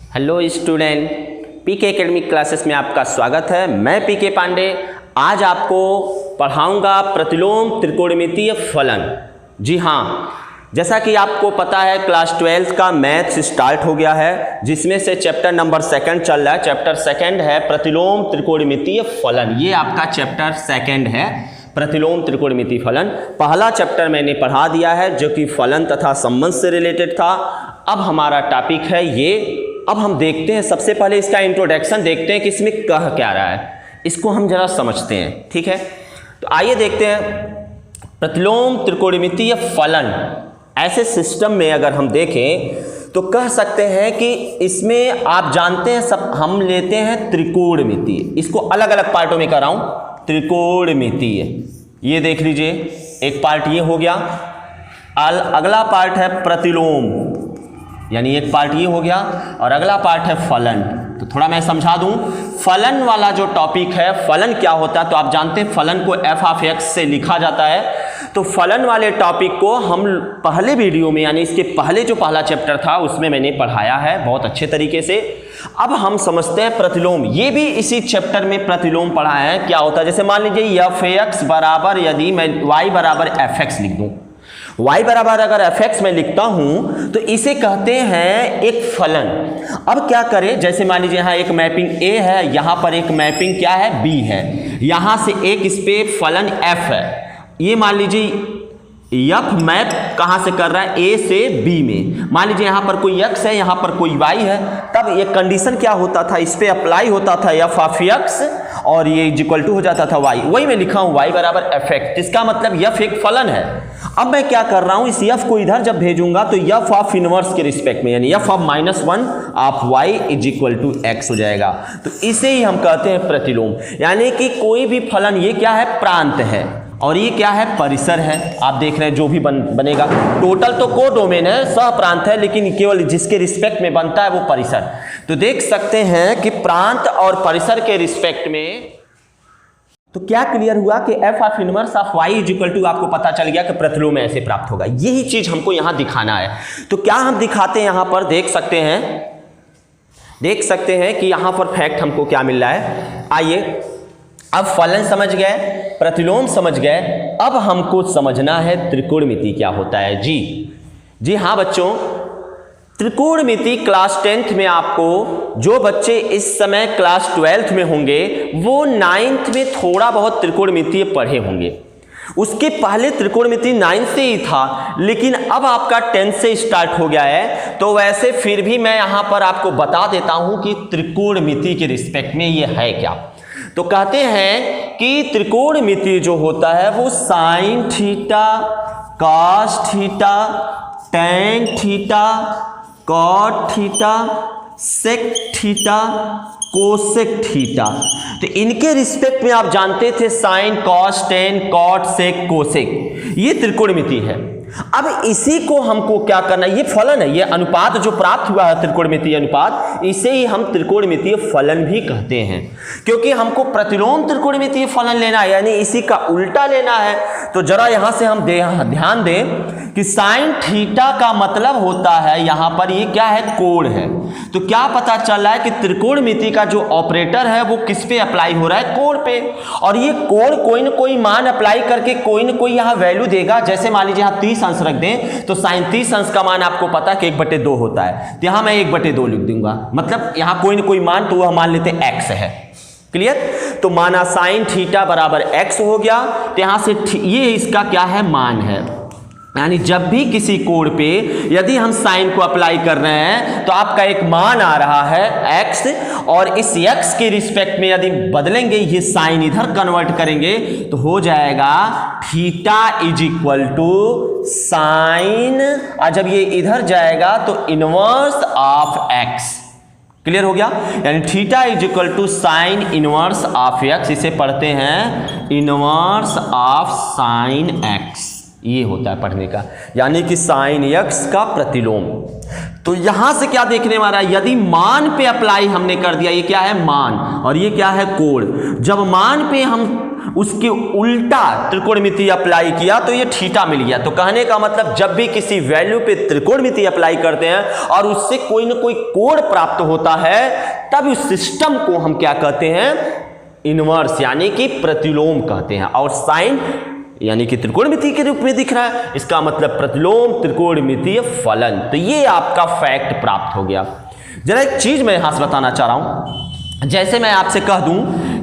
Hello student, पीके academic classes में आपका स्वागत है। मैं पीके पांडे आज आपको पढ़ाऊंगा प्रतिलोम त्रिकोणमितीय फलन। जी हाँ, जैसा कि आपको पता है क्लास 12 का मैथ्स स्टार्ट हो गया है, जिसमें से चैप्टर नंबर 2 चल रहा है। चैप्टर 2 है प्रतिलोम त्रिकोणमितीय फलन। ये आपका चैप्टर 2 है, प्रतिलोम त्रिकोणमितीय फलन। पहला चैप्टर मैंने पढ़ा दिया है जो कि फलन तथा संबंध से रिलेटेड था। अब हमारा टॉपिक है ये। अब हम देखते हैं, सबसे पहले इसका इंट्रोडक्शन देखते हैं कि इसमें कह क्या रहा है, इसको हम जरा समझते हैं। ठीक है, तो आइए देखते हैं प्रतिलोम त्रिकोणमितीय फलन। ऐसे सिस्टम में अगर हम देखें तो कह सकते हैं कि इसमें आप जानते हैं सब हम लेते हैं त्रिकोणमितीय। इसको अलग अलग पार्टों में कर रहा हूं, त्रिकोणमितीय। ये देख लीजिए, एक पार्ट ये हो गया, अगला पार्ट है प्रतिलोम, यानी एक पार्ट ये हो गया और अगला पार्ट है फलन। तो थोड़ा मैं समझा दूं, फलन वाला जो टॉपिक है, फलन क्या होता है तो आप जानते हैं फलन को f ऑफ x से लिखा जाता है। तो फलन वाले टॉपिक को हम पहले वीडियो में, यानी इसके पहले जो पहला चैप्टर था उसमें मैंने पढ़ाया है बहुत अच्छे तरीके से। अब हम समझते हैं प्रतिलोम। ये भी इसी चैप्टर में प्रतिलोम पढ़ाया है। क्या होता है, जैसे मान लीजिए f(x) बराबर, यदि मैं y बराबर fx लिख दूं, y बराबर अगर fx में लिखता हूं तो इसे कहते हैं एक फलन। अब क्या करें, जैसे मान लीजिए यहाँ एक मैपिंग a है, यहाँ पर एक मैपिंग क्या है b है, यहाँ से एक इस पे फलन f है। ये मान लीजिए f मैप कहाँ से कर रहा है, a से b में। मान लीजिए यहाँ पर कोई x है, यहाँ पर कोई y है, तब ये कंडीशन क्या होता था, इस पे अप्लाई होता था f ऑफ x और ये इक्वल टू हो जाता था y। वही मैं लिखा हूँ y बराबर fx, इसका मतलब f एक फलन है। अब मैं क्या कर रहा हूँ, इस f को इधर जब भेजूंगा तो f ऑफ इनवर्स के रिस्पेक्ट में, यानी f of -1 of y is equal to x हो जाएगा। तो इसे ही हम कहते हैं प्रतिलोम। यानी कि कोई भी फलन, ये क्या है, प्रांत है और ये क्या है, परिसर है। आप देख रहे हैं जो भी बनेगा, टोटल तो को डोमेन है, सह प्रांत है, लेकिन केवल जिसके रिस्पेक्ट में बनता है वो परिसर। तो देख सकते हैं कि प्रांत और परिसर के रिस्पेक्ट में, तो क्या क्लियर हुआ कि f of inverse of y is equal to, आपको पता चल गया कि प्रतिलोम ऐसे प्राप्त होगा। यही चीज हमको यहां दिखाना है। तो क्या हम दिखाते हैं, यहां पर देख सकते हैं कि यहां पर फैक्ट हमको क्या मिल रहा है। आइए, अब फलन समझ गए, प्रतिलोम समझ गए, अब हमको समझना है त्रिकोणमिति क्या होता है। जी हाँ बच्चों, त्रिकोणमिति क्लास 10th में आपको, जो बच्चे इस समय क्लास 12th में होंगे वो 9th में थोड़ा बहुत त्रिकोणमिति पढ़े होंगे। उसके पहले त्रिकोणमिति 9th से ही था, लेकिन अब आपका 10th से स्टार्ट हो गया है। तो वैसे फिर भी मैं यहाँ पर आपको बता देता हूँ कि त्रिकोणमिति के रिस्पेक्ट में ये है क्या। तो कहते हैं कि त्रिकोणमिति जो होता है वो sine theta, cos theta, tan theta, cot theta, sec theta, cosec theta. तो इनके रिस्पेक्ट में आप जानते थे sine, cos, tan, cot, sec, cosec, ये त्रिकोणमिति है। अब इसी को हमको क्या करना है, ये फलन है, ये अनुपात जो प्राप्त हुआ है त्रिकोणमितीय अनुपात, इसे ही हम त्रिकोणमितीय फलन भी कहते हैं। क्योंकि हमको प्रतिलोम त्रिकोणमितीय फलन लेना है, यानी इसी का उल्टा लेना है। तो जरा यहां से हम ध्यान दें कि साइन थीटा का मतलब होता है, यहां पर ये क्या है, कोण है। तो क्या पता चल रहा है कि त्रिकोणमिति का जो ऑपरेटर है वो किस पे अप्लाई हो रहा है, कोण पे। और ये कोण कोई ना कोई मान अप्लाई करके कोई ना कोई यहाँ वैल्यू देगा। जैसे मान लीजिए यहाँ 30 अंश रख दें तो साइन 30 अंश का मान आपको पता है कि 1/2 होता है, तो यहां मैं 1/2 लिख दूंगा, मतलब यहां कोई ना कोई मान, तो वह मान लेते हैं x है। क्लियर। तो माना साइन थीटा बराबर x हो गया, तो यहां से ये इसका क्या है, मान है। यानी जब भी किसी कोण पे यदि हम साइन को अप्लाई कर रहे हैं तो आपका एक मान आ रहा है x, और इस x के रिस्पेक्ट में यदि बदलेंगे, ये साइन इधर कन्वर्ट करेंगे तो हो जाएगा theta is equal to sine, और जब ये इधर जाएगा तो इनवर्स ऑफ x। क्लियर हो गया, यानी theta is equal to sine inverse of x। इसे पढ़ते हैं इनवर्स ऑफ साइन x। ये होता है पढ़ने का, यानी कि साइन x का प्रतिलोम। तो यहां से क्या देखने वाला है, यदि मान पे अप्लाई हमने कर दिया, ये क्या है, मान, और ये क्या है, कोण। जब मान पे हम उसके उल्टा त्रिकोणमिति अप्लाई किया तो ये थीटा मिल गया। तो कहने का मतलब जब भी किसी वैल्यू पे त्रिकोणमिति अप्लाई करते हैं और उससे कोई ना कोई कोण प्राप्त होता है, तब उस सिस्टम को हम क्या कहते हैं, इनवर्स यानी कि प्रतिलोम कहते हैं। और साइन यानी कि त्रिकोणमिति के रूप में दिख रहा है, इसका मतलब प्रतिलोम त्रिकोणमितीय फलन। तो ये आपका फैक्ट प्राप्त हो गया। जरा एक चीज मैं यहां से बताना चाह रहा हूं, जैसे मैं आपसे कह दूं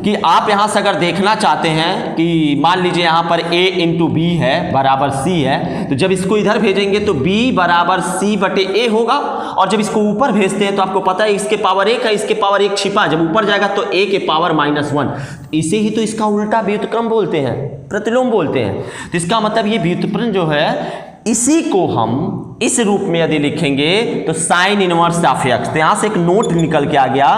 कि आप यहां से अगर देखना चाहते हैं कि मान लीजिए यहां पर a इंटू बी है बराबर c है, तो जब इसको इधर भेजेंगे तो b बराबर c बटे a होगा, और जब इसको ऊपर भेजते हैं तो आपको पता है इसके पावर 1 है, इसके पावर 1 छिपा, जब ऊपर जाएगा तो a के पावर -1। इसे ही तो इसका उल्टा व्युत्क्रम बोलते हैं, प्रतिलोम बोलते हैं। तो इसका मतलब ये व्युत्क्रम जो है, इसी को हम इस रूप में यदि लिखेंगे तो साइन इनवर्स ऑफ x। तो यहां से एक नोट निकल के आ गया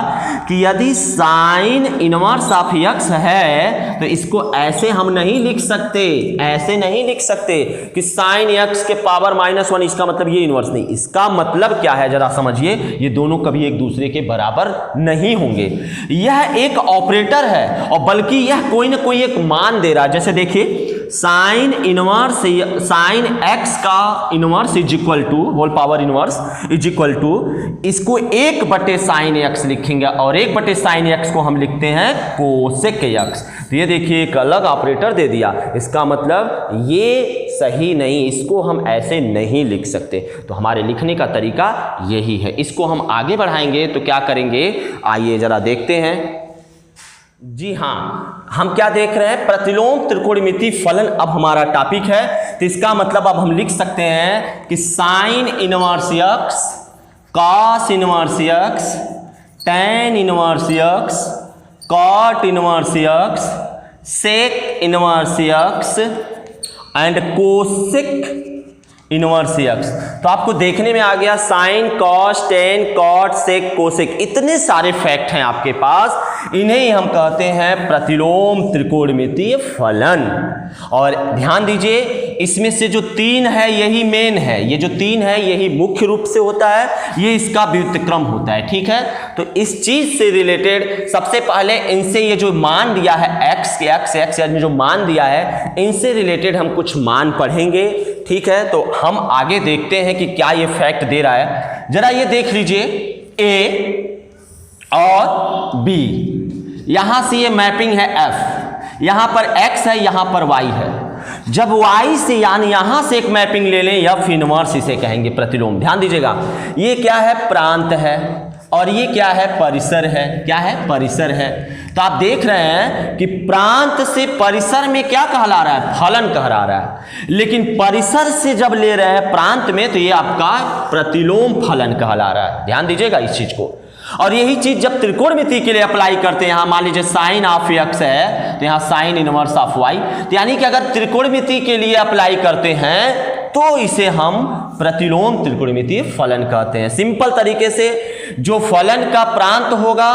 कि यदि साइन इनवर्स ऑफ x है तो इसको ऐसे हम नहीं लिख सकते, ऐसे नहीं लिख सकते कि साइन x के पावर -1, इसका मतलब ये इनवर्स नहीं। इसका मतलब क्या है जरा समझिए, ये दोनों कभी एक दूसरे के बराबर नहीं होंगे। यह एक ऑपरेटर है और बल्कि यह कोई ना कोई एक मान दे रहा है। जैसे देखिए साइन इनवर्स, साइन x का inverse is equal to whole power inverse is equal to, इसको 1 बटे साइन x लिखेंगे और 1 बटे साइन x को हम लिखते हैं कोसेक x। तो ये देखिए एक अलग ऑपरेटर दे दिया, इसका मतलब ये सही नहीं, इसको हम ऐसे नहीं लिख सकते। तो हमारे लिखने का तरीका यही है। इसको हम आगे बढ़ाएंगे तो क्या करेंगे, आइए जरा देखते हैं। जी हाँ, हम क्या देख रहे हैं, प्रतिलोम त्रिकोणमिति फलन अब हमारा टॉपिक है। तो इसका मतलब अब हम लिख सकते हैं कि sine inverse x, cos inverse x, tan inverse x, cot inverse x, sec inverse x and cosec inverse x। तो आपको देखने में आ गया sine, cos, tan, cot, sec, cosec, इतने सारे फैक्ट हैं आपके पास। इन्हें ही हम कहते हैं प्रतिलोम त्रिकोणमितीय फलन। और ध्यान दीजिए, इसमें से जो 3 है यही मेन है, ये जो 3 है यही मुख्य रूप से होता है, ये इसका व्युत्क्रम होता है। ठीक है, तो इस चीज से रिलेटेड सबसे पहले इनसे ये जो मान दिया है x के x यानी जो मान दिया है, इनसे रिलेटेड हम कुछ मान पढ़ेंगे। ठीक है, तो हम आगे देखते हैं कि क्या ये फैक्ट दे रहा है। जरा ये देख लीजिए, a और b, यहां से ये मैपिंग है f, यहां पर x है, यहां पर y है। जब y से यानी यहां से एक मैपिंग ले लें, f इनवर्स इसे कहेंगे प्रतिलोम। ध्यान दीजिएगा, ये क्या है, प्रांत है, और ये क्या है, परिसर है। क्या है, परिसर है। तो आप देख रहे हैं कि प्रांत से परिसर में क्या कहला रहा है, फलन कहला रहा है, लेकिन परिसर से जब ले रहे हैं प्रांत में तो ये आपका प्रतिलोम फलन कहला रहा है। ध्यान दीजिएगा इस चीज को। और यही चीज जब त्रिकोणमिति के लिए अप्लाई करते हैं, यहां मान लीजिए साइन ऑफ x है तो यहां साइन इनवर्स ऑफ y, तो यानी कि अगर त्रिकोणमिति के लिए अप्लाई करते हैं तो इसे हम प्रतिलोम त्रिकोणमितीय फलन कहते हैं। सिंपल तरीके से जो फलन का प्रांत होगा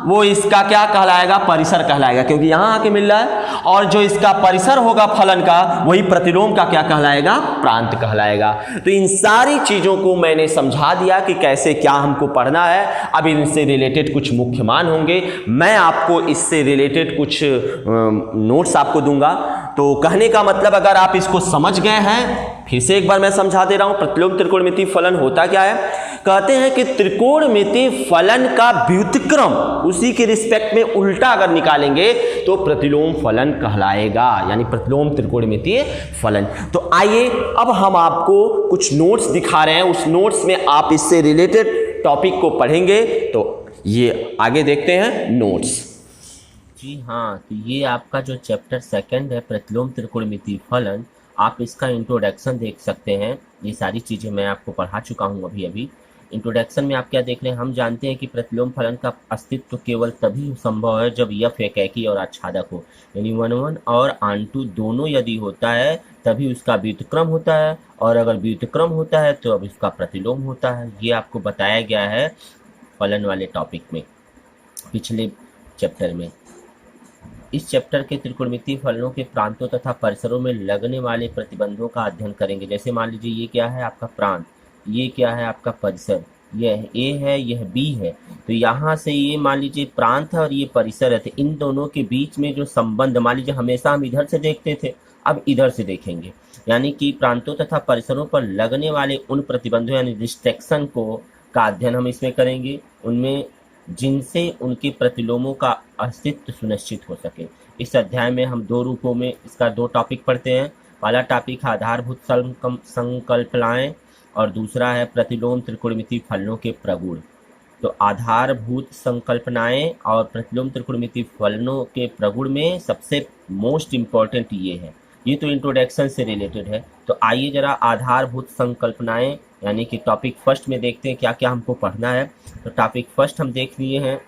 वो इसका क्या कहलाएगा, परिसर कहलाएगा, क्योंकि यहां आके मिल रहा है। और जो इसका परिसर होगा फलन का, वही प्रतिलोम का क्या कहलाएगा, प्रांत कहलाएगा। तो इन सारी चीजों को मैंने समझा दिया कि कैसे क्या हमको पढ़ना है। अब इनसे रिलेटेड कुछ मुख्य मान होंगे, मैं आपको इससे रिलेटेड कुछ नोट्स आपको दूंगा। तो कहने का मतलब अगर आप इसको समझ गए हैं, फिर से एक बार मैं समझा दे रहा हूं, प्रतिलोम त्रिकोणमितीय फलन होता क्या है। कहते हैं कि त्रिकोणमितीय फलन का व्युत्क्रम उसी के रिस्पेक्ट में उल्टा अगर निकालेंगे तो प्रतिलोम फलन कहलाएगा, यानी प्रतिलोम त्रिकोणमितीय फलन। तो आइए अब हम आपको कुछ नोट्स दिखा रहे हैं, उस नोट्स में आप इससे रिलेटेड टॉपिक को पढ़ेंगे। तो ये आगे देखते हैं नोट्स। जी हाँ, तो ये आपका जो चैप्टर 2 है प्रतिलोम त्रिकोणमितीय फलन, आप इसका इंट्रोडक्शन देख सकते हैं। ये सारी चीज़ें मैं आपको पढ़ा चुका हूँ अभी। इंट्रोडक्शन में आप क्या देख रहे हैं, हम जानते हैं कि प्रतिलोम फलन का अस्तित्व केवल तभी संभव है जब f एकैकी और आच्छादक हो, यानी 1 और आंटू दोनों यदि होता है तभी उसका व्युत्क्रम होता है, और अगर व्युत्क्रम होता है तो अब इसका प्रतिलोम होता है। ये आपको बताया गया है फलन वाले टॉपिक में, पिछले चैप्टर में। इस चैप्टर के त्रिकोणमितीय फलनों के प्रांतों तथा परिसरों में लगने वाले प्रतिबंधों का अध्ययन करेंगे। जैसे मान लीजिए ये क्या है आपका प्रांत, ये क्या है आपका परिसर, यह ए है, यह बी है। तो यहाँ से ये मान लीजिए प्रांत है और ये परिसर है, तो इन दोनों के बीच में जो संबंध, मान लीजिए हमेशा हम इधर से देखते थे, अब इधर से देखेंगे, यानी कि प्रांतों तथा परिसरों पर लगने वाले उन प्रतिबंधों यानी रिस्ट्रिक्शन को का अध्ययन हम इसमें करेंगे, उनमें जिनसे उनके प्रतिलोमों का अस्तित्व सुनिश्चित हो सके। इस अध्याय में हम दो रूपों में इसका दो टॉपिक पढ़ते हैं। पहला टॉपिक है आधारभूत संकल्पनाएं और दूसरा है प्रतिलोम त्रिकोणमितीय फलनों के प्रगुण। तो आधारभूत संकल्पनाएं और प्रतिलोम त्रिकोणमितीय फलनों के प्रगुण में सबसे मोस्ट इम्पॉर्टेंट ये है। ये तो इंट्रोडक्शन से रिलेटेड है। तो आइए जरा आधारभूत संकल्पनाएं यानी कि टॉपिक फर्स्ट में देखते हैं क्या क्या हमको पढ़ना है। तो टॉपिक फर्स्ट हम देख लिए हैं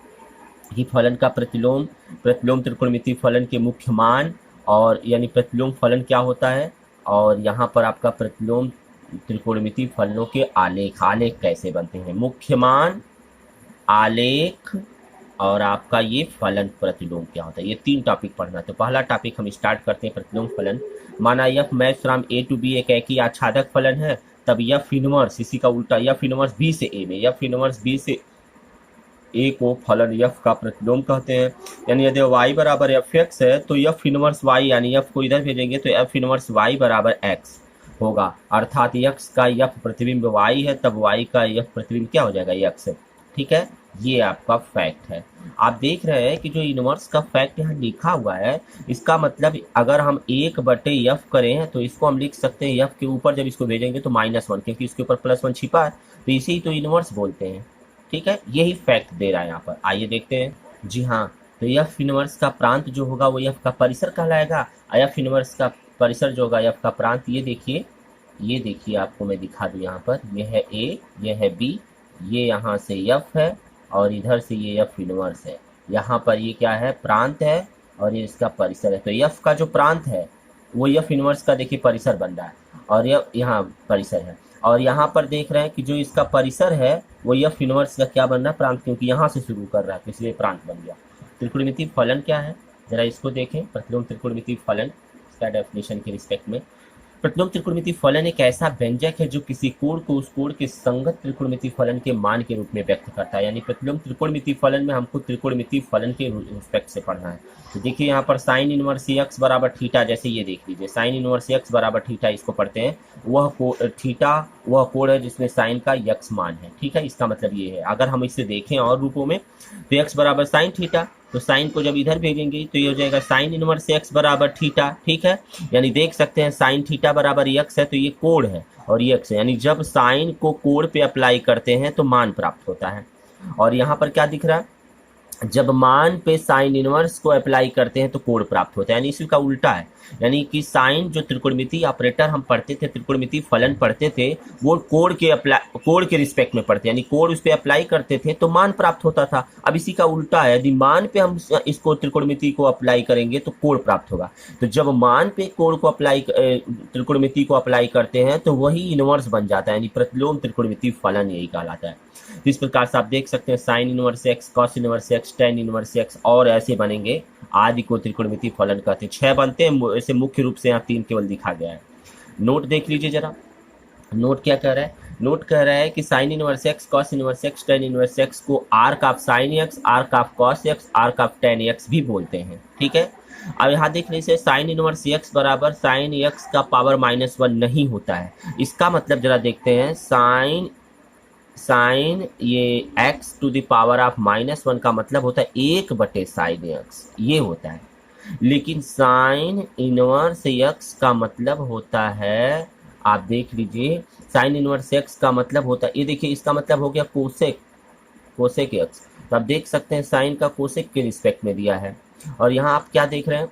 कि फलन का प्रतिलोम, प्रतिलोम त्रिकोणमितीय फलन के मुख्य मान, और यानी प्रतिलोम फलन क्या होता है, और यहाँ पर आपका प्रतिलोम त्रिकोणमितीय फलनों के आलेख, आलेख कैसे बनते हैं, मुख्य मान, आलेख और आपका ये फलन प्रतिलोम क्या होता है, ये तीन टॉपिक पढ़ना। तो पहला टॉपिक हम स्टार्ट करते हैं प्रतिलोम फलन। माना f match from A to B एक ही आच्छादक फलन है, तब यफ इनवर्स, इसी का उल्टा, यफ इनवर्स बी से ए में, यफ इनवर्स बी से ए को फलन यफ का प्रतिलोम कहते हैं। यानी यदि y बराबर एफ एक्स है तो यफ इनवर्स y, यानी यफ को इधर भेजेंगे तो एफ इनवर्स y बराबर एक्स होगा, अर्थात यक्स का यफ प्रतिबिंब y है, तब y का यफ प्रतिबिंब क्या हो जाएगा, यक्स। ठीक है, ये आपका फैक्ट है। आप देख रहे हैं कि जो इनवर्स का फैक्ट यहाँ लिखा हुआ है, इसका मतलब अगर हम 1/f करें तो इसको हम लिख सकते हैं f के ऊपर जब इसको भेजेंगे तो -1, क्योंकि इसके ऊपर +1 छिपा है, तो इसे ही तो इनवर्स बोलते हैं। ठीक है, यही फैक्ट दे रहा है यहाँ पर। आइए देखते हैं। जी हाँ, तो एफ इनवर्स का प्रांत जो होगा वो एफ का परिसर कहलाएगा। एफ इनवर्स का परिसर जो होगा एफ का प्रांत, ये देखिए आपको मैं दिखा दूँ यहाँ पर, ये है ए, ये है बी, ये यहाँ से एफ है और इधर से ये एफ इनवर्स है। यहाँ पर ये क्या है, प्रांत है और ये इसका परिसर है। तो एफ का जो प्रांत है वो एफ इनवर्स का देखिए परिसर बन रहा है, और ये यहाँ परिसर है, और यहाँ पर देख रहे हैं कि जो इसका परिसर है वो एफ इनवर्स का क्या बन रहा है, प्रांत, क्योंकि यहाँ से शुरू कर रहा है तो इसलिए प्रांत बन गया। त्रिकोणमितीय फलन क्या है, जरा इसको देखें। प्रतिलोम त्रिकोणमितीय फलन, इसका डेफिनेशन के रिस्पेक्ट में, प्रतिलोम त्रिकोणमितीय फलन एक ऐसा व्यंजक है जो किसी कोण को उस कोण के संगत त्रिकोणमितीय फलन के मान के रूप में व्यक्त करता है। यानी प्रतिलोम त्रिकोणमितीय फलन में हमको त्रिकोणमितीय फलन के रिस्पेक्ट से पढ़ना है। तो देखिए यहाँ पर साइन इनवर्स एक्स बराबर थीटा, जैसे ये देख लीजिए, साइन इनवर्स एक्स बराबर थीटा इसको पढ़ते हैं। वह थीटा वह कोण है जिसमें साइन का यक्स मान है। ठीक है, इसका मतलब ये है। अगर हम इसे देखें और रूपों में तो एक्स बराबर साइन थीटा, तो साइन को जब इधर भेजेंगे तो ये हो जाएगा साइन इनवर्स एक्स बराबर थीटा। ठीक है, यानी देख सकते हैं साइन थीटा बराबर एक्स है, तो ये कोण है और ये एक्स है, यानी जब साइन को कोण पे अप्लाई करते हैं तो मान प्राप्त होता है। और यहाँ पर क्या दिख रहा है, जब मान पे साइन इनवर्स को अप्लाई करते हैं तो कोण प्राप्त होता है, यानी इसी का उल्टा है। यानी कि साइन जो त्रिकोणमितीय ऑपरेटर हम पढ़ते थे, त्रिकोणमितीय फलन पढ़ते थे, वो कोण के रिस्पेक्ट में पढ़ते, यानी कोण उस पर अप्लाई करते थे तो मान प्राप्त होता था। अब इसी का उल्टा है, यदि मान पे हम इसको त्रिकोणमितीय को अप्लाई करेंगे तो कोण प्राप्त होगा। तो जब मान पे कोण को अप्लाई, त्रिकोणमितीय को अप्लाई करते हैं तो वही इनवर्स बन जाता है, यानी प्रतिलोम त्रिकोणमितीय फलन यही कहलाता है। इस प्रकार से आप देख सकते हैं sign inverse x, cos inverse x, tan inverse x और ऐसे बनेंगे, आदि को त्रिकोणमितीय फलन कहते हैं। 6 बनते हैं, ऐसे मुख्य रूप से यहाँ 3 केवल दिखा गया है। नोट देख लीजिए जरा, नोट क्या कह रहा है, नोट कह रहा है कि sine inverse x, cos inverse x, tan inverse x को arc of sine x, arc of cos x, arc of tan x भी बोलते हैं। ठीक है, अब यहाँ देख लीजिए साइन इनवर्स एक्स बराबर साइन एक्स का पावर -1 नहीं होता है। इसका मतलब जरा देखते हैं, साइन ये x to the power of -1 का मतलब होता है 1/sin x, ये होता है। लेकिन साइन इनवर्स x का मतलब होता है, आप देख लीजिए, साइन इनवर्स x का मतलब होता है, ये देखिए इसका मतलब हो गया कोसेक x। तो आप देख सकते हैं साइन का कोसेक के रिस्पेक्ट में दिया है। और यहाँ आप क्या देख रहे हैं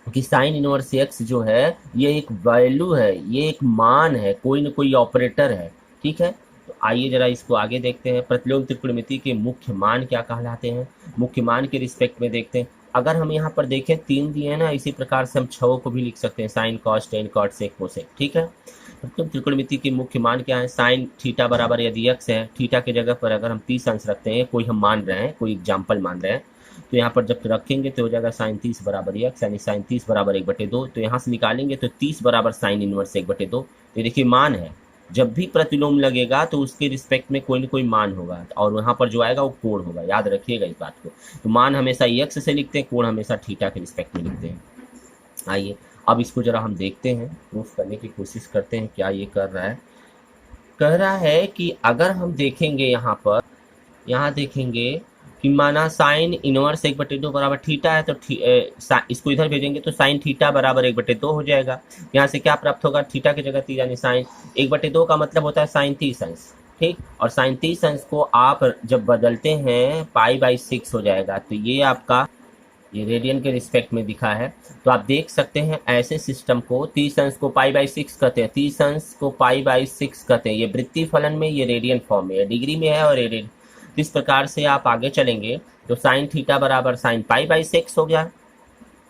कि साइन इनवर्स x जो है ये एक वैल्यू है, ये एक मान है, कोई न कोई ऑपरेटर है। ठीक है, तो आइए जरा इसको आगे देखते हैं। प्रतिलोम त्रिकोणमिति के मुख्य मान क्या कहलाते हैं, मुख्य मान के रिस्पेक्ट में देखते हैं। अगर हम यहाँ पर देखें 3 दिए हैं ना, इसी प्रकार से हम 6 को भी लिख सकते हैं, sine cos tan cot sec cosec. ठीक है, प्रतिलोम त्रिकोणमिति के मुख्य मान क्या है, साइन थीटा बराबर यदि x है, थीटा के जगह पर अगर हम 30 अंश रखते हैं, कोई हम मान रहे हैं, कोई एग्जाम्पल मान रहे हैं, तो यहाँ पर जब रखेंगे तो हो जाएगा साइन 30 बराबर x, यानी साइन 30 बराबर 1/2। तो यहाँ से निकालेंगे तो 30 बराबर साइन इनवर्स 1/2। तो देखिए मान है, जब भी प्रतिलोम लगेगा तो उसके रिस्पेक्ट में कोई ना कोई मान होगा और वहाँ पर जो आएगा वो कोण होगा, याद रखिएगा इस बात को। तो मान हमेशा एक्स से लिखते हैं, कोण हमेशा थीटा के रिस्पेक्ट में लिखते हैं। आइए अब इसको जरा हम देखते हैं, प्रूफ करने की कोशिश करते हैं क्या ये कर रहा है। कह रहा है कि अगर हम देखेंगे यहाँ पर, यहाँ देखेंगे कि माना साइन इनवर्स 1/2 बराबर थीटा है, तो इसको इधर भेजेंगे तो साइन थीटा बराबर 1/2 हो जाएगा। यहाँ से क्या प्राप्त होगा, थीटा की जगह यानी साइन 1/2 का मतलब होता है साइन 30 अंश, ठीक। और साइन 30 अंश को आप जब बदलते हैं π/6 हो जाएगा। तो ये आपका ये रेडियन के रिस्पेक्ट में दिखा है। तो आप देख सकते हैं ऐसे सिस्टम को 30 अंश को π/6 कहते हैं, 30 अंश को π/6 कहते हैं। ये वृत्तीय फलन में, ये रेडियन फॉर्म में है, डिग्री में है और रेडियन। इस प्रकार से आप आगे चलेंगे तो साइन थीटा बराबर साइन π/6 हो गया।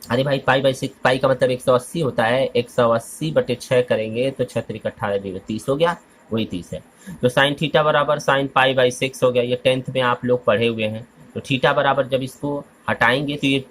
अरे भाई π/6, पाई का मतलब 180 होता है, 180/6 करेंगे तो 6 × 18 30 हो गया, वही 30 है। तो साइन थीटा बराबर साइन π/6 हो गया। ये 10th में आप लोग पढ़े हुए हैं। तो थीटा बराबर जब इसको हटाएंगे तो ये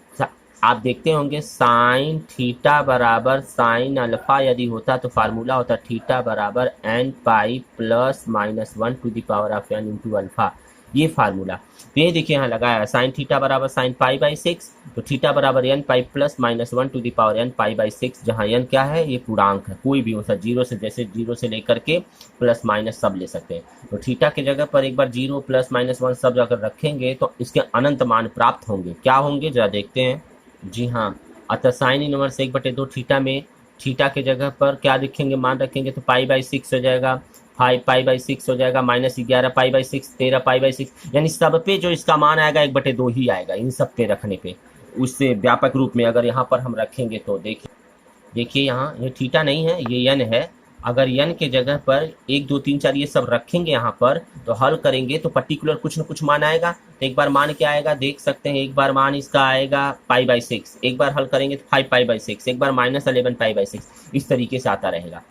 आप देखते होंगे साइन थीटा बराबर साइन अल्फा यदि होता तो फार्मूला होता थीटा बराबर n pi plus -1/n into alpha, ये फार्मूला। तो ये देखिए यहाँ लगाया है साइन थीटा बराबर साइन π/6, तो थीटा बराबर n पाई प्लस -1/n π/6, जहाँ n क्या है, ये पूर्णांक है, कोई भी हो सकता, 0 से, जैसे 0 से लेकर के प्लस माइनस सब ले सकते हैं। तो थीटा की जगह पर एक बार 0 प्लस -1 सब अगर रखेंगे तो इसके अनंत मान प्राप्त होंगे। क्या होंगे जरा देखते हैं। जी हाँ, अतः साइन इनवर्स 1/2 थीटा में थीटा के जगह पर क्या लिखेंगे, मान रखेंगे तो π/6 हो जाएगा, 5 π/6 हो जाएगा, -11 π/6, 13 π/6, यानी सब पे जो इसका मान आएगा 1/2 ही आएगा इन सब पे रखने पे। उससे व्यापक रूप में अगर यहाँ पर हम रखेंगे तो देखिए यहाँ ये थीटा नहीं है, ये n है। अगर n के जगह पर 1 2 3 4 ये सब रखेंगे यहाँ पर, तो हल करेंगे तो पर्टिकुलर कुछ न कुछ मान आएगा। तो एक बार मान क्या आएगा देख सकते हैं, एक बार मान इसका आएगा π/6, एक बार हल करेंगे तो 5 π/6, एक बार -11 π/6, इस तरीके से आता रहेगा।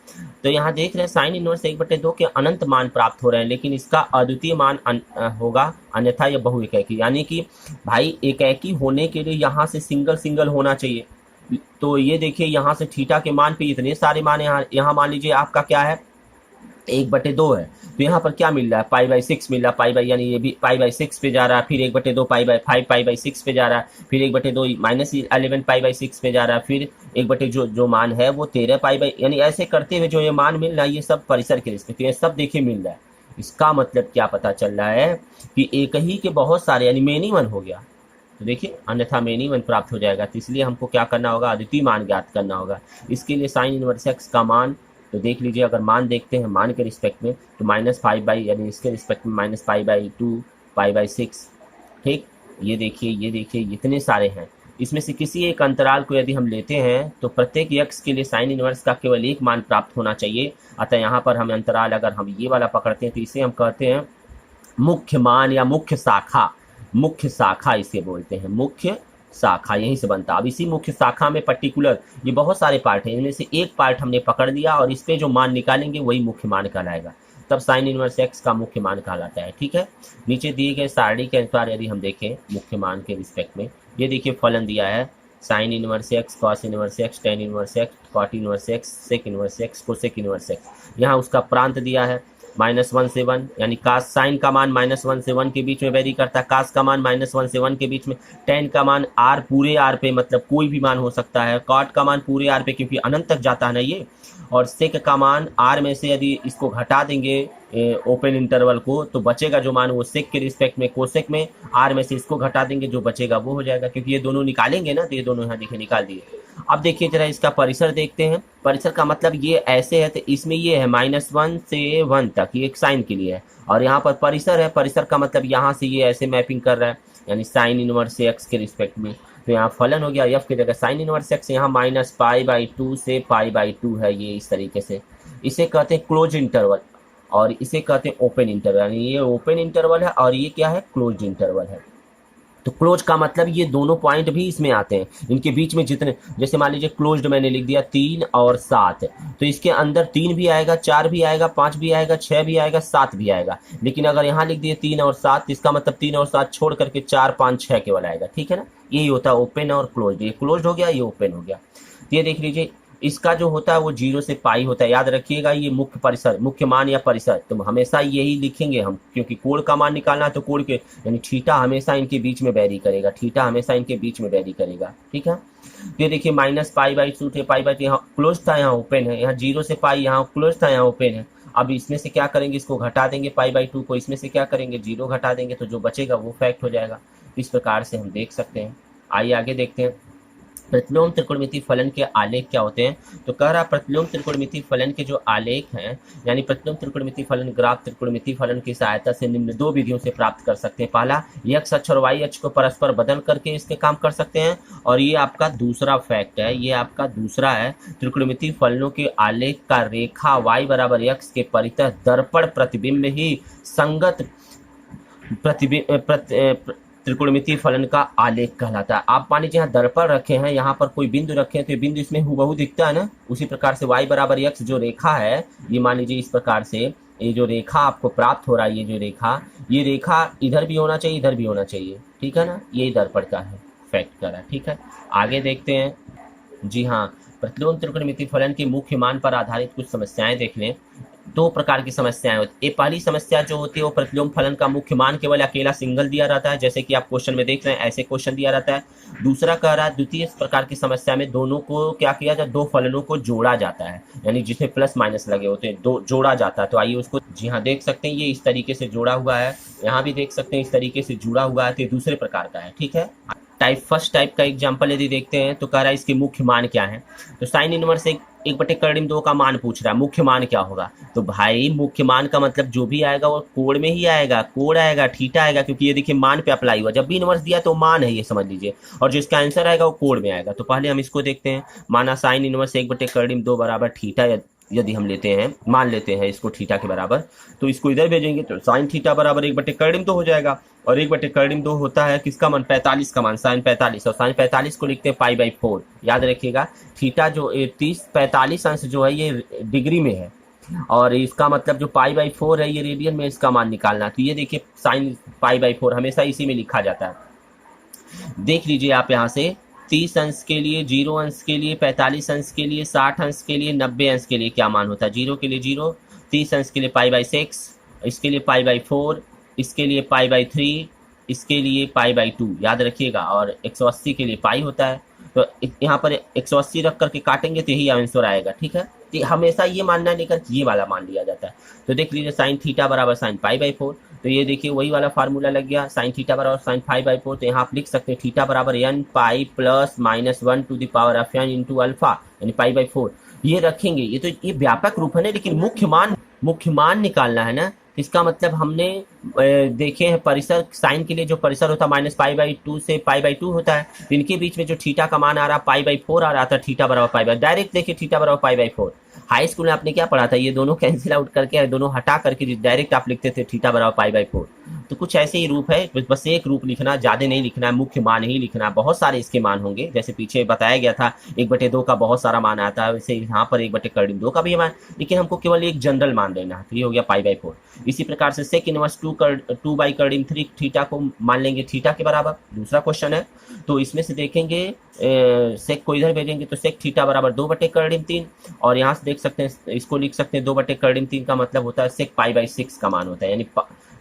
तो यहाँ देख रहे हैं साइन इनवर्स 1/2 के अनंत मान प्राप्त हो रहे हैं, लेकिन इसका अद्वितीय मान होगा, अन्यथा यह बहुएकैकी। यानी कि भाई एकाकी होने के लिए यहाँ से सिंगल सिंगल होना चाहिए। तो ये देखिए यहाँ से थीटा के मान पे इतने सारे मान, यहाँ मान लीजिए आपका क्या है 1/2 है, तो यहाँ पर क्या मिल रहा है π/6 मिल रहा है, यानी ये भी π/6 पे जा रहा है, फिर 1/2 5 π/6 पे जा रहा है, फिर 1/2 -11 π/6 पे जा रहा है, फिर 1/2 जो मान है वो 13 π/, यानी ऐसे करते हुए जो ये मान मिल रहा है ये सब परिसर के रिस्पेक्ट, ये सब देखिए मिल रहा है। इसका मतलब क्या पता चल रहा है कि एक ही के बहुत सारे, यानी मेनी वन हो गया। तो देखिए अन्यथा मेनी वन प्राप्त हो जाएगा। तो इसलिए हमको क्या करना होगा, अद्वितीय मान ज्ञात करना होगा। इसके लिए साइन इनवर्स x का मान, तो देख लीजिए अगर मान देखते हैं मान के रिस्पेक्ट में तो -5 यानी इसके रिस्पेक्ट में -π/2 π/6, ठीक। ये देखिए इतने सारे हैं। इसमें से किसी एक अंतराल को यदि हम लेते हैं तो प्रत्येक x के लिए साइन इनवर्स का केवल एक मान प्राप्त होना चाहिए। अतः यहाँ पर हम अंतराल अगर हम ये वाला पकड़ते हैं तो इसे हम कहते हैं मुख्य मान या मुख्य शाखा, मुख्य शाखा इसे बोलते हैं, मुख्य शाखा यहीं से बनता है। अब इसी मुख्य शाखा में पर्टिकुलर ये बहुत सारे पार्ट हैं, इनमें से एक पार्ट हमने पकड़ लिया और इस पे जो मान निकालेंगे वही मुख्य मान कहलाएगा, तब साइन इनवर्स x का मुख्य मान कहलाता है, ठीक है। नीचे दिए गए सारणी के अनुसार यदि हम देखें मुख्य मान के रिस्पेक्ट में, ये देखिए फलन दिया है sine inverse x, cos inverse x, tan inverse x, cot inverse x, sec inverse x, cosec inverse x। यहाँ उसका प्रांत दिया है -1 से 1, यानी कास साइन का मान -1 से 1 के बीच में वेरी करता है, कास का मान -1 से 1 के बीच में, टेन का मान r पूरे r पे, मतलब कोई भी मान हो सकता है, कॉट का मान पूरे r पे क्योंकि अनंत तक जाता है ना ये, और सेक का मान r में से यदि इसको घटा देंगे ओपन इंटरवल को तो बचेगा जो मान वो सेक के रिस्पेक्ट में, कोसेक में r में से इसको घटा देंगे जो बचेगा वो हो जाएगा, क्योंकि ये दोनों निकालेंगे ना, तो ये दोनों यहाँ देखिए निकाल दिए। अब देखिए जरा इसका परिसर देखते हैं। परिसर का मतलब ये ऐसे है, तो इसमें ये है -1 से 1 तक, ये एक साइन के लिए है, और यहाँ पर परिसर है, परिसर का मतलब यहाँ से ये ऐसे मैपिंग कर रहा है, यानी साइन इनवर्स x के रिस्पेक्ट में। तो यहाँ फलन हो गया f की जगह साइन इनवर्स x, यहाँ -π/2 से π/2 है, ये इस तरीके से। इसे कहते हैं क्लोज इंटरवल और इसे कहते हैं ओपन इंटरवल, यानी ये ओपन इंटरवल है और ये क्या है, क्लोज इंटरवल है। तो क्लोज का मतलब ये दोनों पॉइंट भी इसमें आते हैं, इनके बीच में जितने, जैसे मान लीजिए क्लोज्ड मैंने लिख दिया 3 और 7, तो इसके अंदर 3 भी आएगा, 4 भी आएगा, 5 भी आएगा, 6 भी आएगा, 7 भी आएगा। लेकिन अगर यहाँ लिख दिए 3 और 7, इसका मतलब 3 और 7 छोड़ करके 4 5 6 केवल आएगा, ठीक है ना। यही होता है ओपन और क्लोज्ड, ये क्लोज्ड हो गया, ये ओपन हो गया। ये देख लीजिए इसका जो होता है वो 0 से पाई होता है। याद रखिएगा ये मुख्य परिसर, मुख्य मान या परिसर, तो हमेशा यही लिखेंगे हम, क्योंकि कोण का मान निकालना है तो कोण के यानी थीटा हमेशा इनके बीच में वेरी करेगा, थीटा हमेशा इनके बीच में वेरी करेगा। ठीक है, ये देखिए -π/2 थे, π/2 यहाँ क्लोज था, यहाँ ओपन है, यहाँ 0 से पाई यहाँ क्लोज था, यहाँ ओपन है। अब इसमें से क्या करेंगे, इसको घटा देंगे π/2 को, इसमें से क्या करेंगे 0 घटा देंगे, तो जो बचेगा वो फैक्ट हो जाएगा। इस प्रकार से हम देख सकते हैं। आइए आगे देखते हैं प्रतिलोम त्रिकोणमितीय फलन के आलेख क्या होते हैं। तो कह रहा प्रतिलोम त्रिकोणमितीय फलन के जो आलेख हैं, यानी प्रतिलोम त्रिकोणमितीय फलन ग्राफ त्रिकोणमितीय फलन की सहायता से निम्न 2 विधियों से प्राप्त कर सकते हैं। पहला, x अक्ष और y अक्ष को परस्पर बदल करके इसके काम कर सकते हैं, और ये आपका दूसरा फैक्ट है, ये आपका दूसरा है, त्रिकोणमितीय फलनों के आलेख का रेखा y बराबर x के परितः दर्पण प्रतिबिंब ही संगत त्रिकोणमितीय फलन का आलेख कहलाता है। आप मान लीजिए यहाँ दर्पण रखे हैं, यहाँ पर कोई बिंदु रखे हैं, तो ये बिंदु इसमें हुबहू दिखता है ना। उसी प्रकार से y बराबर x जो रेखा है, ये मान लीजिए इस प्रकार से ये जो रेखा आपको प्राप्त हो रहा है, ये रेखा इधर भी होना चाहिए, इधर भी होना चाहिए। ठीक है ना, ये दर्पण का है, फैक्ट का है। ठीक है, आगे देखते हैं। जी हाँ, प्रतिलोम त्रिकोणमितीय फलन के मुख्य मान पर आधारित कुछ समस्याएं देख लें। 2 प्रकार की समस्याएं होती है। पहली समस्या जो होती है वो प्रतिलोम फलन का मुख्य मान केवल अकेला सिंगल दिया रहता है, जैसे कि आप क्वेश्चन में देख रहे हैं, ऐसे क्वेश्चन दिया रहता है। दूसरा कह रहा है, द्वितीय प्रकार की समस्या में दोनों को क्या किया जाए, 2 फलनों को जोड़ा जाता है, यानी जिसमें प्लस माइनस लगे होते हैं, 2 जोड़ा जाता है। तो आइए उसको, जी हाँ देख सकते हैं, ये इस तरीके से जोड़ा हुआ है, यहाँ भी देख सकते हैं इस तरीके से जुड़ा हुआ है, तो दूसरे प्रकार का है। ठीक है, फर्स्ट टाइप का एग्जाम्पल यदि देखते हैं तो कह रहा है इसके मुख्य मान क्या है। तो साइन इनवर्स 1/2 का मान पूछ रहा है, मुख्य मान क्या होगा। तो भाई मुख्य मान का मतलब जो भी आएगा वो कोण में ही आएगा, कोण आएगा, थीटा आएगा, क्योंकि ये देखिए मान पे अप्लाई हुआ, जब भी इनवर्स दिया तो मान है, ये समझ लीजिए, और जो इसका आंसर आएगा वो कोण में आएगा। तो पहले हम इसको देखते हैं। माना साइन इनवर्स 1/2 बराबर थीटा यदि हम लेते हैं, मान लेते हैं इसको थीटा के बराबर, तो इसको इधर भेजेंगे तो साइन थीटा बराबर 1/2 हो जाएगा, और 1/2 होता है किसका मान, 45 का मान, साइन 45, और साइन 45 को लिखते हैं π/4। याद रखिएगा थीटा जो 45 अंश जो है ये डिग्री में है, और इसका मतलब जो π/4 है ये रेडियन में इसका मान निकालना। तो ये देखिए साइन π/4 हमेशा इसी में लिखा जाता है। देख लीजिए आप यहाँ से 30 अंश के लिए, 0 अंश के लिए, 45 अंश के लिए, 60 अंश के लिए, 90 अंश के लिए क्या मान होता है। 0 के लिए 0, 30 अंश के लिए π/6, इसके लिए π/4, इसके लिए π/3, इसके लिए π/2। याद रखिएगा, और 180 के लिए पाई होता है। तो यहाँ पर 180 रख करके काटेंगे तो यही आंसर आएगा। ठीक है, तो हमेशा ये मानना लेकर ये वाला मान लिया जाता है। तो देख लीजिए साइन थीटा बराबर साइन π/4, तो ये देखिए वही वाला फार्मूला लग गया, साइन थीटा बराबर साइन π/4। तो यहाँ आप लिख सकते हैं थीटा बराबर n pi plus -1 to the power of n into alpha, यानी π/4 ये रखेंगे। ये व्यापक रूप है ना, लेकिन मुख्य मान निकालना है ना। इसका मतलब हमने देखे हैं परिसर, साइन के लिए जो परिसर होता है -π/2 से π/2 होता है, इनके बीच में जो थीटा का मान आ रहा π/4 आ रहा था, थीटा बराबर π/, डायरेक्ट देखिए थीटा बराबर π/4। हाई स्कूल में आपने क्या पढ़ा था, ये दोनों कैंसिल आउट करके, दोनों हटा करके डायरेक्ट आप लिखते थे थीटा बराबर π/4। तो कुछ ऐसे ही रूप है, बस एक रूप लिखना, ज्यादा नहीं लिखना है, मुख्य मान ही लिखना है। बहुत सारे इसके मान होंगे, जैसे पीछे बताया गया था 1/2 का बहुत सारा मान आता है, वैसे यहाँ पर 1/2 का भी मान, लेकिन हमको केवल एक जनरल मान देना है, तो ये हो गया π/4। इसी प्रकार से सेक इनवर्स 2/3 थीटा को मान लेंगे थीटा के बराबर। दूसरा क्वेश्चन है, तो इसमें से देखेंगे सेक को इधर भेजेंगे तो सेक थीटा बराबर 2/3, और यहाँ से देख सकते हैं इसको लिख सकते हैं 2/3 का मतलब होता है सेक π/6 का मान होता है, यानी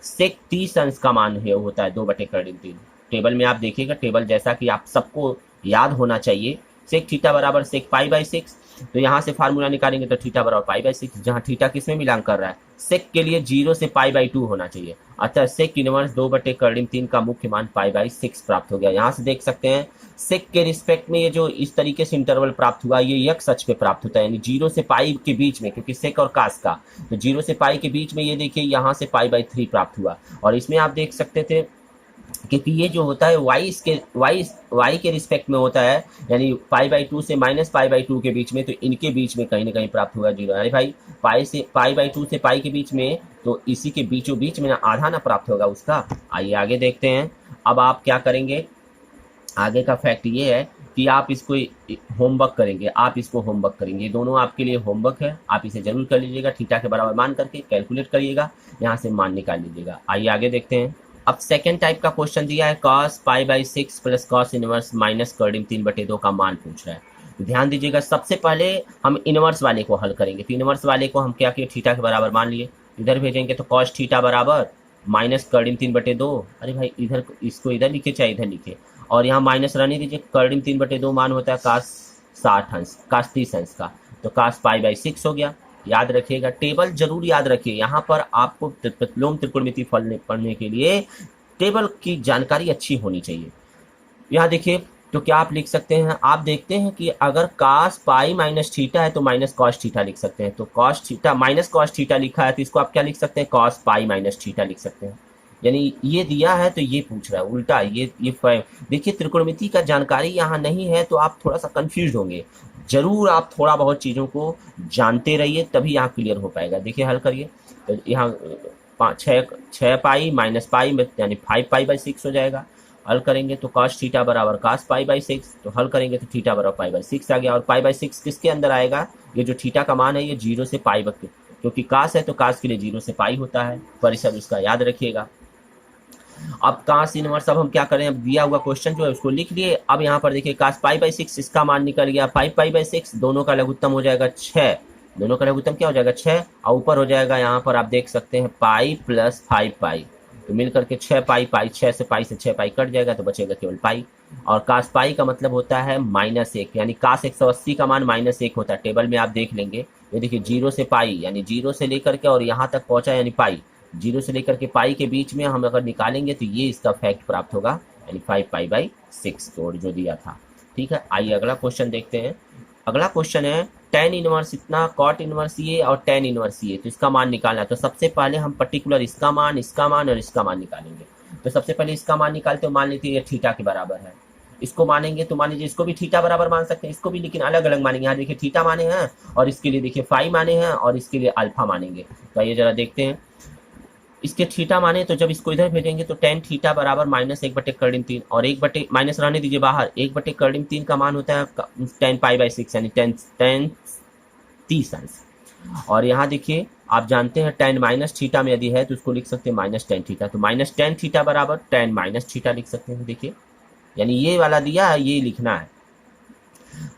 सेक 30 अंश का मान है होता है 2/3। टेबल में आप देखिएगा, टेबल जैसा कि आप सबको याद होना चाहिए, सेक थीटा बराबर सेक π/6। तो यहाँ से फार्मूला निकालेंगे तो थीटा बराबर π/6, जहाँ थीटा किसमें मिलान कर रहा है, सेक के लिए 0 से π/2 होना चाहिए, अतः सेक इनवर्स 2/3 का मुख्य मान π/6 प्राप्त हो गया। यहाँ से देख सकते हैं सेक के रिस्पेक्ट में ये जो इस तरीके से इंटरवल प्राप्त हुआ, ये x अक्ष पे प्राप्त होता है, यानी 0 से पाई के बीच में, क्योंकि सेक और कास का, तो 0 से पाई के बीच में ये देखिए यहाँ से π/3 प्राप्त हुआ। और इसमें आप देख सकते थे क्योंकि ये जो होता है y के रिस्पेक्ट में होता है, यानी π/2 से -π/2 के बीच में, तो इनके बीच में कहीं ना कहीं प्राप्त हुआ 0। अरे भाई π/2 से पाई के बीच में, तो इसी के बीचों बीच में ना आधा ना प्राप्त होगा उसका। आइए आगे देखते हैं। अब आप क्या करेंगे, आगे का फैक्ट ये है कि आप इसको होमवर्क करेंगे, ये दोनों आपके लिए होमवर्क है, आप इसे जरूर कर लीजिएगा। थीटा के बराबर मान करके कैलकुलेट करिएगा, यहाँ से मान निकाल लीजिएगा। आइए आगे देखते हैं। अब सेकेंड टाइप का क्वेश्चन दिया है, cos π/6 प्लस cos इनवर्स -3/2 का मान पूछ रहा है। ध्यान दीजिएगा, सबसे पहले हम इनवर्स वाले को हल करेंगे। तो इनवर्स वाले को हम क्या किए, थीटा के बराबर मान लिए, इधर भेजेंगे तो कॉस थीटा बराबर माइनस कर्डिम 3/2। अरे भाई इधर इसको इधर लिखे चाहे इधर लिखे, और यहाँ माइनस रहने दीजिए, कर्डिम 3/2 मान होता है कास 60 अंश, कास 30 अंश का, तो कास π/6 हो गया। याद रखिएगा, टेबल जरूर याद रखिए, यहाँ पर आपको प्रतिलोम त्रिकोणमिति फल पढ़ने के लिए टेबल की जानकारी अच्छी होनी चाहिए। यहाँ देखिए, तो क्या आप लिख सकते हैं, आप देखते हैं कि अगर कास पाई माइनस थीटा है तो माइनस कॉस थीटा लिख सकते हैं। तो cos theta minus cos theta लिखा है तो इसको आप क्या लिख सकते हैं, कॉस पाई माइनस थीटा लिख सकते हैं। यानी ये दिया है तो ये पूछ रहा है उल्टा, ये देखिए त्रिकोणमिति का जानकारी यहाँ नहीं है तो आप थोड़ा सा कंफ्यूज होंगे। जरूर आप थोड़ा बहुत चीज़ों को जानते रहिए तभी यहाँ क्लियर हो पाएगा। देखिए हल करिए, तो यहाँ 6 पाई माइनस पाई यानी 5π/6 हो जाएगा। हल करेंगे तो cos थीटा बराबर cos π/6, तो हल करेंगे तो थीटा बराबर π/6 आ गया। और π/6 किसके अंदर आएगा, ये जो थीटा का मान है ये 0 से पाई, क्योंकि कास है तो कास के लिए 0 से पाई होता है, परिसर उसका याद रखिएगा। अब कास इनवर्स, अब हम क्या करें, अब दिया हुआ क्वेश्चन जो है उसको लिख लिए। अब यहाँ पर देखिए कास π/6 इसका मान निकल गया 5π/6, दोनों का लघुत्तम हो जाएगा 6, दोनों का लघुत्तम क्या हो जाएगा 6, और ऊपर हो जाएगा यहाँ पर आप देख सकते हैं पाई प्लस 5π, तो मिल करके 6π, 6 से पाई से 6π कट जाएगा तो बचेगा केवल पाई। और कास पाई का मतलब होता है -1, यानी कास 180 का मान -1 होता है। टेबल में आप देख लेंगे, ये देखिए 0 से पाई यानी 0 से लेकर के और यहाँ तक पहुँचा यानी पाई, 0 से लेकर के पाई के बीच में हम अगर निकालेंगे तो ये इसका फैक्ट प्राप्त होगा, यानी 5π/6 कोड जो दिया था। ठीक है, आइए अगला क्वेश्चन देखते हैं। अगला क्वेश्चन है tan इनवर्स इतना, cot इनवर्स ये और tan इनवर्स ये, तो इसका मान निकालना है। तो सबसे पहले हम पर्टिकुलर इसका मान और इसका मान निकालेंगे। तो सबसे पहले इसका मान निकालते हो, मान लेते हैं ये थीटा के बराबर है, इसको मानेंगे तो मान लीजिए इसको भी थीटा बराबर मान सकते हैं, इसको भी, लेकिन अलग अलग मानेंगे। यहाँ देखिए थीटा माने हैं और इसके लिए देखिए फाई माने हैं और इसके लिए अल्फा मानेंगे। तो आइए जरा देखते हैं, इसके थीटा माने तो जब इसको इधर भेजेंगे तो tan थीटा बराबर -1/3 और 1 माइनस रहने दीजिए बाहर, 1/3 का मान होता है tan π/6 यानी tan 30 अंश। और यहाँ देखिए आप जानते हैं tan माइनस थीटा में यदि है तो उसको लिख सकते हैं -tan थीटा, तो -tan थीटा बराबर tan - थीटा लिख सकते हैं। देखिए यानी ये वाला दिया है, ये लिखना है।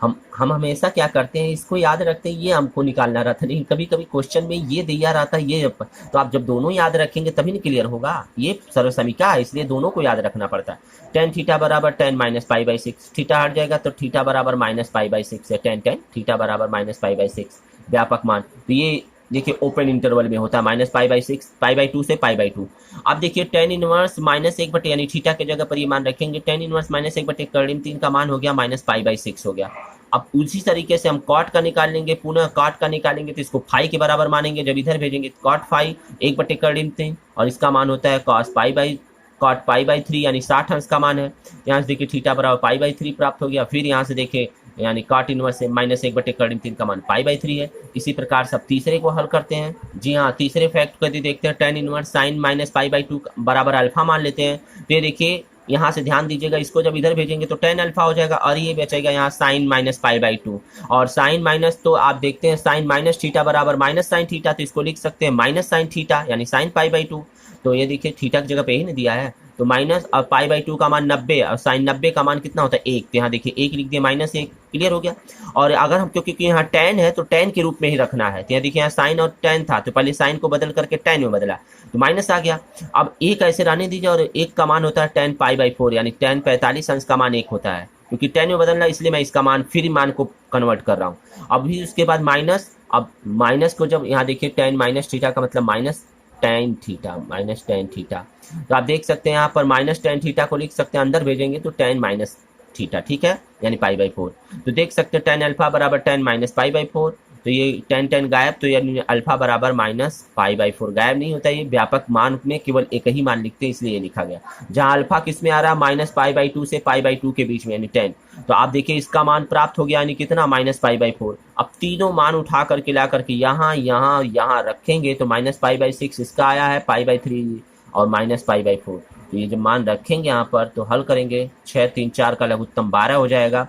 हम हमेशा क्या करते हैं, इसको याद रखते हैं, ये हमको निकालना रहता है, लेकिन कभी कभी क्वेश्चन में ये दिया रहता है ये, तो आप जब दोनों याद रखेंगे तभी नहीं क्लियर होगा। ये सर्वसमीका है इसलिए दोनों को याद रखना पड़ता है। tan थीटा बराबर tan -π/6, थीटा हट जाएगा तो थीटा बराबर -π/6 है, tan थीटा बराबर -π/6 व्यापक मान। तो ये देखिए ओपन इंटरवल में होता है -π/6, π/2 से π/2। अब देखिए tan इनवर्स -1 यानी थीटा के जगह पर ये मान रखेंगे, tan इनवर्स -1/3 का मान हो गया -π/6 हो गया। अब उसी तरीके से हम cot का निकाल लेंगे, पुनः cot का निकालेंगे तो इसको फाई के बराबर मानेंगे, जब इधर भेजेंगे cot फाई 1/3 और इसका मान होता है cot π/3 यानी 60 अंश का मान है। यहाँ से देखिए थीटा बराबर π/3 प्राप्त हो गया। फिर यहाँ से देखिए यानी cot इनवर्स से -1/3 का मान π/3 है। इसी प्रकार से अब तीसरे को हल करते हैं। जी हाँ, तीसरे फैक्ट को यदि देखते हैं, tan इनवर्स sin -π/2 बराबर अल्फा मान लेते हैं। तो ये देखिए यहाँ से ध्यान दीजिएगा, इसको जब इधर भेजेंगे तो tan अल्फा हो जाएगा और ये बचेगा यहाँ sin -π/2 और sin माइनस, तो आप देखते हैं sin माइनस थीटा बराबर माइनस sin थीटा, तो इसको लिख सकते हैं माइनस sin थीटा यानी sin π/2। तो ये देखिए थीटा की जगह पे ही नहीं दिया है, तो माइनस और π/2 का मान 90 और sin 90 का मान कितना होता है 1, तो यहाँ देखिए 1 लिख दिया, -1 क्लियर हो गया। और अगर हम क्योंकि यहाँ tan है तो tan के रूप में ही रखना है, तो यहाँ देखिए यहाँ sin और tan था तो पहले sin को बदल करके tan में बदला तो माइनस आ गया। अब 1 ऐसे रहने दीजिए और 1 का मान होता है tan π/4 यानी tan 45 अंश का मान 1 होता है, क्योंकि tan में बदलना इसलिए मैं इसका मान फिर मान को कन्वर्ट कर रहा हूँ। अभी उसके बाद माइनस, अब माइनस को जब यहाँ देखिए tan -थीटा का मतलब tan थीटा, तो आप देख सकते हैं यहाँ पर tan थीटा को लिख सकते हैं, अंदर भेजेंगे तो tan थीटा, ठीक है, यानी π/4। तो देख सकते हैं tan अल्फा बराबर tan -π/4, तो ये tan गायब, तो यानी अल्फा बराबर -π/4 गायब नहीं होता। ये व्यापक मान में केवल एक ही मान लिखते हैं इसलिए ये लिखा गया। जहाँ अल्फा किस में आ रहा है -π/2 से π/2 के बीच में यानी tan, तो आप देखिए इसका मान प्राप्त हो गया यानी कितना -π/4। अब तीनों मान उठा करके ला करके यहाँ रखेंगे तो -π/6 इसका आया है, π/3 और -π/4। तो ये जब मान रखेंगे यहाँ पर तो हल करेंगे, 6 3 4 का लघुत्तम 12 हो जाएगा,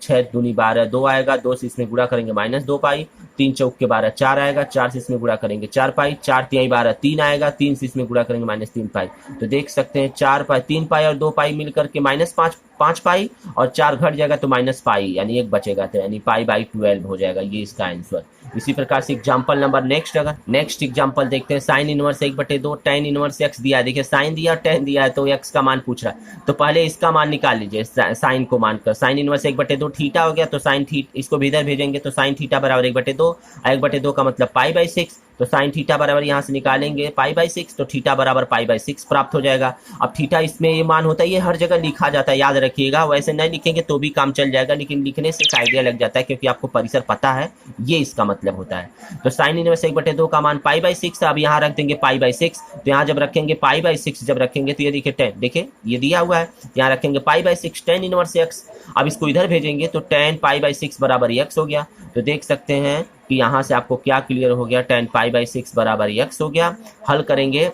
6 दूनी 12 2 आएगा, 2 से इसमें गुणा करेंगे -2π, 3 चौक के 12 4 आएगा, 4 से इसमें गुणा करेंगे 4π, 4 तिहाई 12 3 आएगा, 3 से इसमें गुणा करेंगे -3π। तो देख सकते हैं 4π 3π और 2π मिलकर के -5 5 पाई, और 4 घट जाएगा तो माइनस पाई, यानी 1 बचेगा, तो यानी पाई बाई 12 हो जाएगा, ये इसका आंसर। इसी प्रकार से एग्जाम्पल नंबर नेक्स्ट एग्जाम्पल देखते हैं। Sine inverse 1/2 ten inverse x दिया है। देखिए साइन दिया, टेन दिया है, तो एक्स का मान पूछ रहा है, तो पहले इसका मान निकाल लीजिए, साइन को मानकर। साइन इनवर्स 1/2 थीटा हो गया, तो साइन थीटा, इसको भी इधर भेजेंगे, तो साइन थीटा बराबर 1/2, 1/2 का मतलब π/6, तो साइन थीटा बराबर यहाँ से निकालेंगे π/6, तो थीटा बराबर π/6 प्राप्त हो जाएगा। अब थीटा इसमें ये मान होता है, ये हर जगह लिखा जाता है, याद रखिएगा, वैसे नहीं लिखेंगे तो भी काम चल जाएगा, लेकिन लिखने से एक आइडिया लग जाता है, क्योंकि आपको परिसर पता है, ये इसका मतलब होता है। तो साइन इनवर्स 1/2 का मान π/6, अब यहाँ रख देंगे π/6, तो यहाँ जब रखेंगे π/6 जब रखेंगे तो ये देखिए 10, देखिए ये दिया हुआ है, यहाँ रखेंगे π/6 टेन इनवर्स एक्स। अब इसको इधर भेजेंगे तो 10 π/6 बराबर x हो गया। तो देख सकते हैं कि यहाँ से आपको क्या क्लियर हो गया, 10 π/6 बराबर x हो गया। हल करेंगे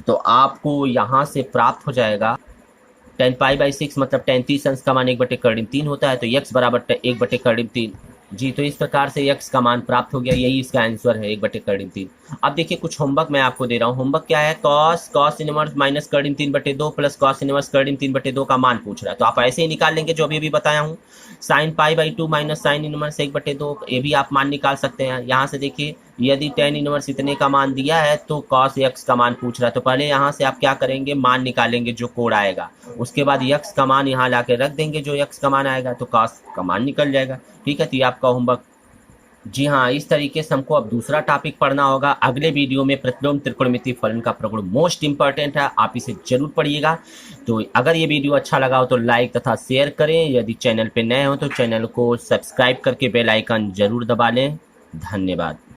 तो आपको यहाँ से प्राप्त हो जाएगा 10 π/6 मतलब 10 30 अंश का मान 1/3 होता है, तो x बराबर 1/3 जी। तो इस प्रकार से x का मान प्राप्त हो गया, यही इसका आंसर है 1/3। अब देखिए कुछ होमवर्क मैं आपको दे रहा हूँ। होमवर्क क्या है, cos इनवर्स माइनस कर्डिन 3/2 प्लस cos इनवर्स कर्डिन 3/2 का मान पूछ रहा है, तो आप ऐसे ही निकाल लेंगे जो अभी बताया हूँ। साइन π/2 माइनस साइन इनवर्स 1/2, ये भी आप मान निकाल सकते हैं। यहाँ से देखिए यदि tan इनवर्स इतने का मान दिया है तो cos x का मान पूछ रहा है, तो पहले यहाँ से आप क्या करेंगे, मान निकालेंगे जो कोड आएगा, उसके बाद x का मान यहाँ लाके रख देंगे, जो x का मान आएगा तो cos का मान निकल जाएगा। ठीक है, तो ये आपका होमवर्क। जी हाँ, इस तरीके से हमको अब दूसरा टॉपिक पढ़ना होगा। अगले वीडियो में प्रतिलोम त्रिकोणमितीय फलन का प्रगुण मोस्ट इंपॉर्टेंट है, आप इसे जरूर पढ़िएगा। तो अगर ये वीडियो अच्छा लगा हो तो लाइक तथा शेयर करें, यदि चैनल पे नए हो तो चैनल को सब्सक्राइब करके बेल आइकन जरूर दबा लें। धन्यवाद।